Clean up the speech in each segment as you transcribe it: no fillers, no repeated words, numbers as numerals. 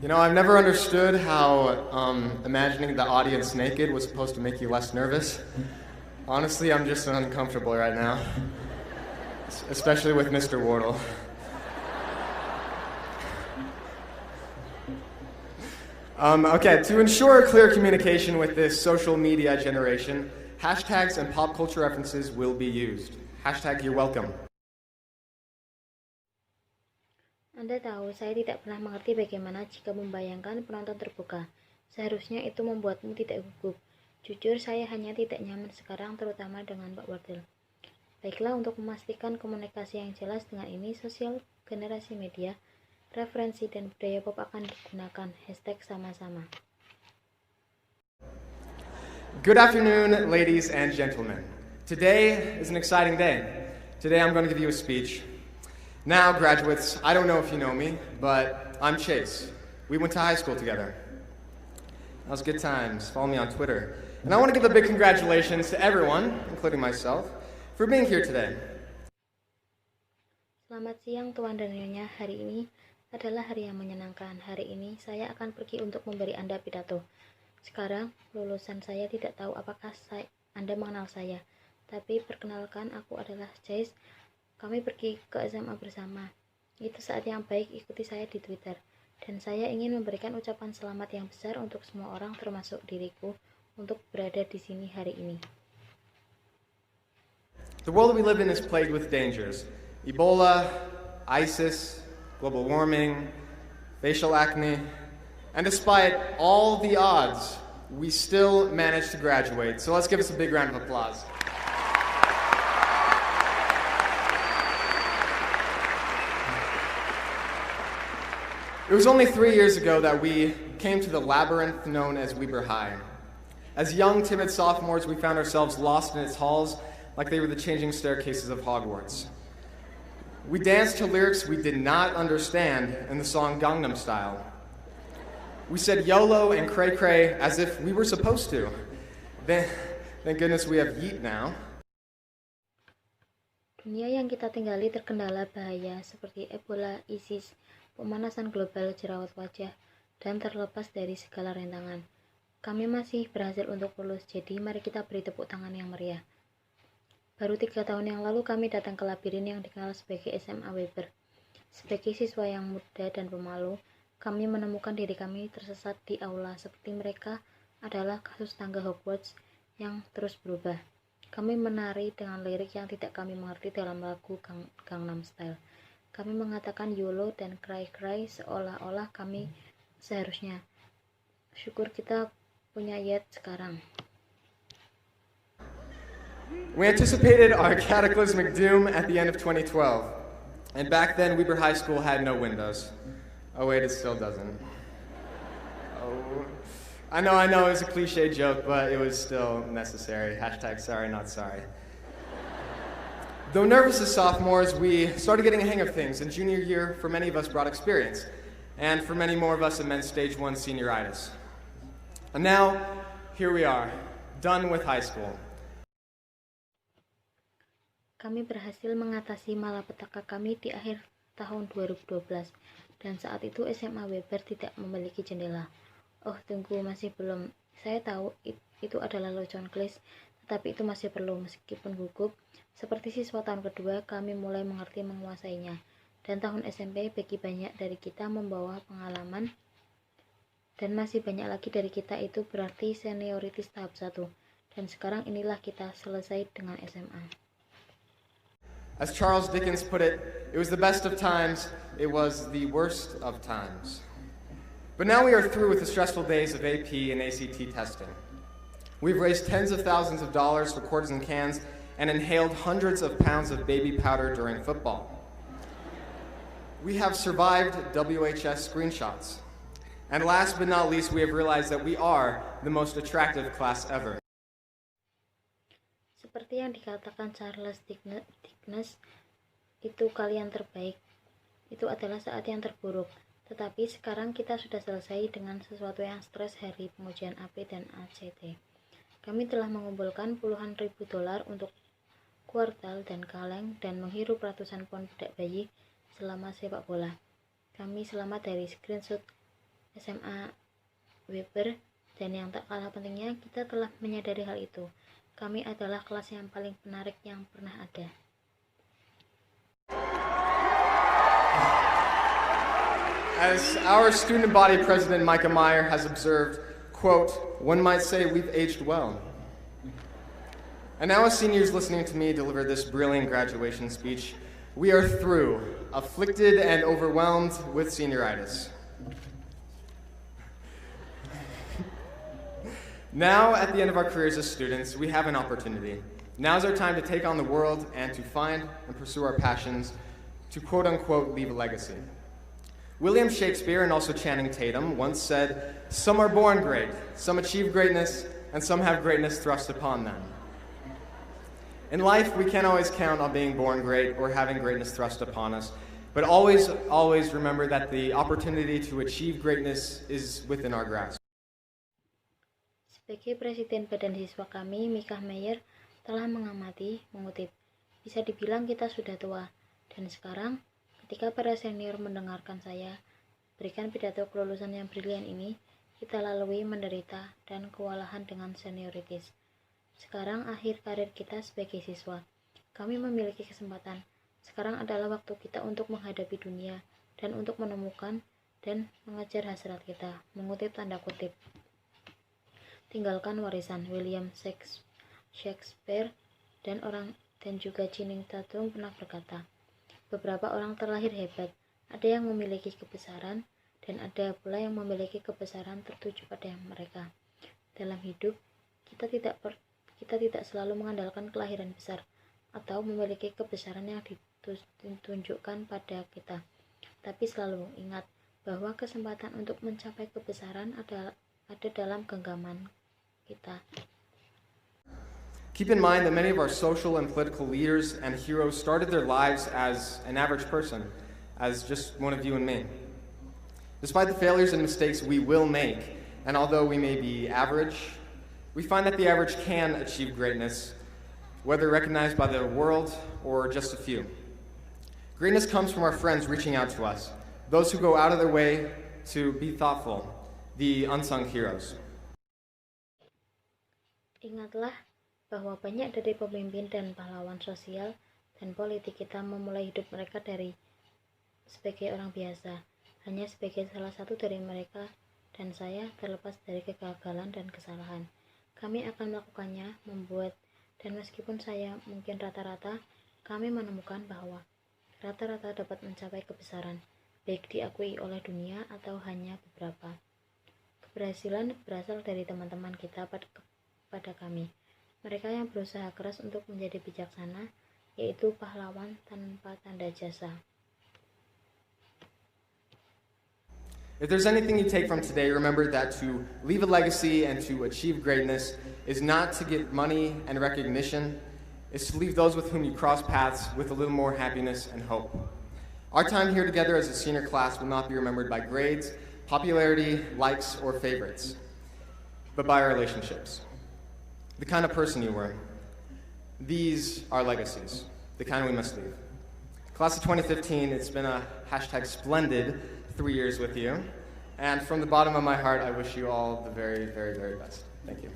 You know, I've never understood how imagining the audience naked was supposed to make you less nervous. Honestly, I'm just uncomfortable right now, especially with Mr. Wardle. Okay, to ensure clear communication with this social media generation, hashtags and pop culture references will be used. Hashtag you're welcome. Anda tahu, saya tidak pernah mengerti bagaimana jika membayangkan penonton terbuka. Seharusnya itu membuatmu tidak gugup. Jujur, saya hanya tidak nyaman sekarang, terutama dengan Pak Wardle. Baiklah, untuk memastikan komunikasi yang jelas dengan ini, sosial generasi media, referensi dan budaya pop akan digunakan. Hashtag sama-sama. Good afternoon, ladies and gentlemen. Today is an exciting day. Today I'm going to give you a speech. Now, graduates, I don't know if you know me, but I'm Chase. We went to high school together. That was good times. Follow me on Twitter. And I want to give a big congratulations to everyone, including myself, for being here today. Selamat siang, Tuan dan Nyonya. Hari ini adalah hari yang menyenangkan. Hari ini saya akan pergi untuk memberi Anda pidato. Sekarang, lulusan saya tidak tahu apakah Anda mengenal saya. Tapi perkenalkan, aku adalah Chase. Kami pergi ke SMA bersama. Itu saat yang baik, ikuti saya di Twitter. Dan saya ingin memberikan ucapan selamat yang besar untuk semua orang termasuk diriku untuk berada di sini hari ini. The world we live in is plagued with dangers. Ebola, ISIS, global warming, facial acne, and despite all the odds, we still managed to graduate. So let's give us a big round of applause. It was only 3 years ago that we came to the labyrinth known as Weber High. As young, timid sophomores, we found ourselves lost in its halls like they were the changing staircases of Hogwarts. We danced to lyrics we did not understand in the song Gangnam Style. We said YOLO and cray cray as if we were supposed to. Then, thank goodness we have Yeet now. Dunia yang kita tinggali terkendala bahaya seperti Ebola, ISIS, pemanasan global, jerawat wajah, dan terlepas dari segala rintangan. Kami masih berhasil untuk lulus, jadi mari kita beri tepuk tangan yang meriah. Baru 3 tahun yang lalu kami datang ke labirin yang dikenal sebagai SMA Weber. Sebagai siswa yang muda dan pemalu, kami menemukan diri kami tersesat di aula seperti mereka adalah kasus tangga Hogwarts yang terus berubah. Kami menari dengan lirik yang tidak kami mengerti dalam lagu Gangnam Style. Kami mengatakan YOLO dan cry cry seolah-olah kami seharusnya. Syukur kita punya Yet sekarang. We anticipated our cataclysmic doom at the end of 2012. And back then, Weber High School had no windows. Oh wait, it still doesn't. Oh, I know, it was a cliche joke, but it was still necessary. Hashtag sorry, not sorry. Though nervous as sophomores, we started getting a hang of things, and junior year, for many of us, brought experience. And for many more of us, it meant stage 1 senioritis. And now, here we are, done with high school. Kami berhasil mengatasi malapetaka kami di akhir tahun 2012, dan saat itu SMA Weber tidak memiliki jendela. Oh, tunggu, masih belum. Saya tahu itu adalah lecuan kelis, tetapi itu masih perlu, meskipun gugup. Seperti siswa tahun kedua, kami mulai mengerti menguasainya. Dan tahun SMP, bagi banyak dari kita membawa pengalaman, dan masih banyak lagi dari kita itu berarti senioritas tahap 1. Dan sekarang inilah kita selesai dengan SMA. As Charles Dickens put it was the best of times, it was the worst of times. But now we are through with the stressful days of AP and ACT testing. We've raised tens of thousands of dollars for quarters and cans and inhaled hundreds of pounds of baby powder during football. We have survived WHS screenshots. And last but not least, we have realized that we are the most attractive class ever. Seperti yang dikatakan Charles Dickens, itu kalian terbaik. Itu adalah saat yang terburuk. Tetapi sekarang kita sudah selesai dengan sesuatu yang stres hari pengujian AP dan ACT. Kami telah mengumpulkan puluhan ribu dolar untuk kuartal dan kaleng dan menghirup ratusan pon bedak bayi selama sepak bola. Kami selamat dari screenshot SMA Weber, dan yang tak kalah pentingnya, kita telah menyadari hal itu. Kami adalah kelas yang paling menarik yang pernah ada. As our student body president, Micah Meyer, has observed, quote, "One might say we've aged well." And now as seniors listening to me deliver this brilliant graduation speech, we are through, afflicted and overwhelmed with senioritis. Now, at the end of our careers as students, we have an opportunity. Now's our time to take on the world and to find and pursue our passions, to quote-unquote leave a legacy. William Shakespeare and also Channing Tatum once said, "Some are born great, some achieve greatness, and some have greatness thrust upon them." In life, we can't always count on being born great or having greatness thrust upon us, but always remember that the opportunity to achieve greatness is within our grasp. Sebagai Presiden Badan Siswa kami, Micah Meyer, telah mengamati, mengutip, "Bisa dibilang kita sudah tua, dan sekarang, ketika para senior mendengarkan saya berikan pidato kelulusan yang brilian ini, kita lalui menderita dan kewalahan dengan senioritis. Sekarang akhir karir kita sebagai siswa. Kami memiliki kesempatan. Sekarang adalah waktu kita untuk menghadapi dunia dan untuk menemukan dan mengejar hasrat kita." Mengutip tanda kutip. Tinggalkan warisan. William Shakespeare dan juga Channing Tatum pernah berkata, "Beberapa orang terlahir hebat, ada yang memiliki kebesaran dan ada pula yang memiliki kebesaran tertuju pada mereka. Dalam hidup, kita tidak selalu mengandalkan kelahiran besar atau memiliki kebesaran yang ditunjukkan pada kita. Tapi selalu ingat bahwa kesempatan untuk mencapai kebesaran ada dalam genggaman kita." Keep in mind that many of our social and political leaders and heroes started their lives as an average person, as just one of you and me. Despite the failures and mistakes we will make, and although we may be average, we find that the average can achieve greatness, whether recognized by the world or just a few. Greatness comes from our friends reaching out to us, those who go out of their way to be thoughtful, the unsung heroes. Ingatlah bahwa banyak dari pemimpin dan pahlawan sosial dan politik kita memulai hidup mereka dari sebagai orang biasa, hanya sebagai salah satu dari mereka dan saya terlepas dari kegagalan dan kesalahan. Kami akan melakukannya, dan meskipun saya mungkin rata-rata, kami menemukan bahwa rata-rata dapat mencapai kebesaran, baik diakui oleh dunia atau hanya beberapa. Keberhasilan berasal dari teman-teman kita pada kami. Mereka yang berusaha keras untuk menjadi bijaksana, yaitu pahlawan tanpa tanda jasa. If there's anything you take from today, remember that to leave a legacy and to achieve greatness is not to get money and recognition, it's to leave those with whom you cross paths with a little more happiness and hope. Our time here together as a senior class will not be remembered by grades, popularity, likes, or favorites, but by our relationships. The kind of person you were. These are legacies, the kind we must leave. Class of 2015, it's been a #splendid 3 years with you. And from the bottom of my heart, I wish you all the very, very, very best. Thank you.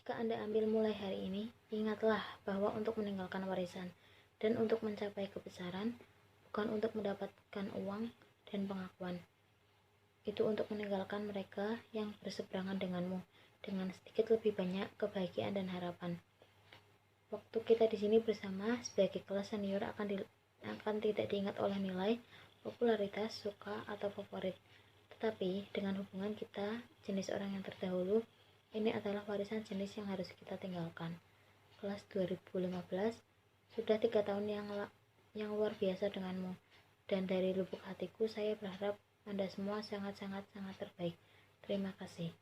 Jika Anda ambil mulai hari ini, ingatlah bahwa untuk meninggalkan warisan dan untuk mencapai kebesaran, bukan untuk mendapatkan uang dan pengakuan. Itu untuk meninggalkan mereka yang berseberangan denganmu dengan sedikit lebih banyak kebahagiaan dan harapan. Waktu kita di sini bersama sebagai kelas senior akan tidak diingat oleh nilai, popularitas, suka, atau favorit. Tetapi dengan hubungan kita, jenis orang yang terdahulu, ini adalah warisan jenis yang harus kita tinggalkan. Kelas 2015, sudah 3 tahun yang luar biasa denganmu. Dan dari lubuk hatiku saya berharap Anda semua sangat terbaik. Terima kasih.